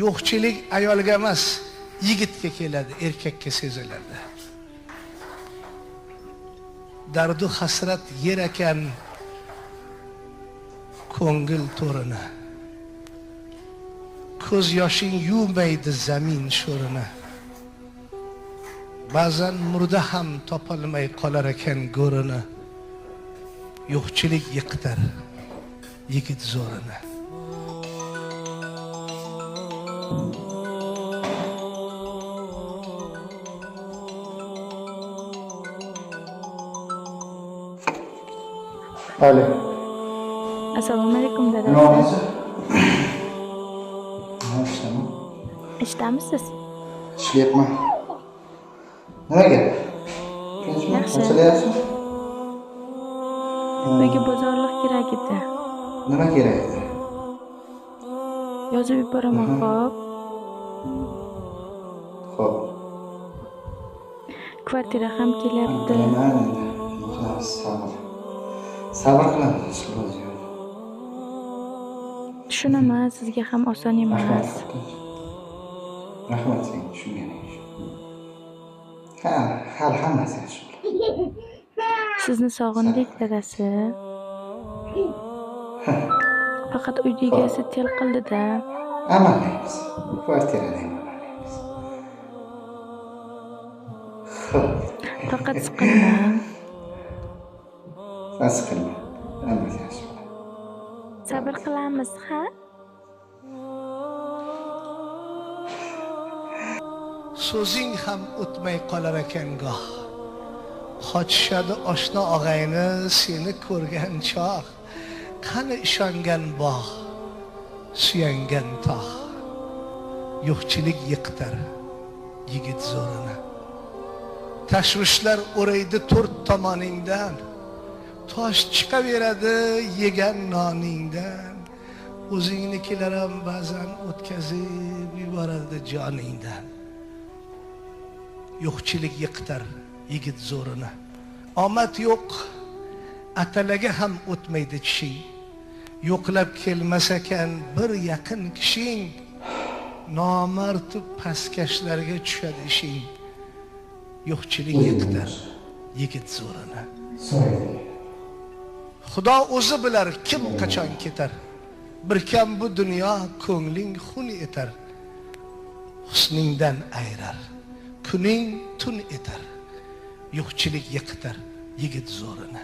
yo'qchilik ayolga emas, yigitga keladi, erkakka seziladi. Dardu hasrat yer ekan ko'ngil to'rini. Ko'z yoshing yuvmaydi zamin sho'rini. Ba'zan murda ham topolmay qolar ekan go'rini. Yo'qchilik yiqitar yigit zo'rini. Alo. Assalomu alaykum dada. Nima bo'lsa? Ishlaman. Ishtamisiz? Ishlayapman. Nimaga? Yaxshi. Ishlayapsiz? Uyga bozorlik kerak edi. Nima kerak edi? Yozib yuboraman, xo'p. Xo'p. Kvartira ham kelyapti. Sabr qilamiz. Tushunaman, sizga ham oson emas. Rahmat senga tushunganing uchun. Hali hammasi yaxshi. Sizni sog'indik, dadasi. Faqat uyda egasi tel qildi-da. Amallaymiz. Kvartirada amallaymiz. Faqat siqilmang. Siqilma. Hammasi yaxshi. Sabr qilamiz, ha? So'zing ham o'tmay qolar ekan goh. Qochishadi oshna og'ayni seni ko'rgan choq. Qani ishongan bog', suyangan tog'. Yo'qchilik yiqitar yigit zo'rini. Tashvishlar o'raydi to'rt tomoningdan. Tosh chiqaveradi yegan noningdan. O'zingnikilar ham ba'zan o'tkazib yuboradi joningdan. Yo'qchilik yiqitar yigit zo'rini. Omad yo'q, atalaga ham o'tmaydi tishing. Yo'qlab kelmas ekan bir yaqin kishing. Nomardib pastkashlarga tushadi ishing. Yo'qchilik yiqitar yigit zo'rini. Xudo o'zi bilar kim qachon ketar. Bir kam bu dunyo ko'ngling xun etar. Husningdan ayrar, kuning tun etar. Yo'qchilik yiqitar yigit zo'rini.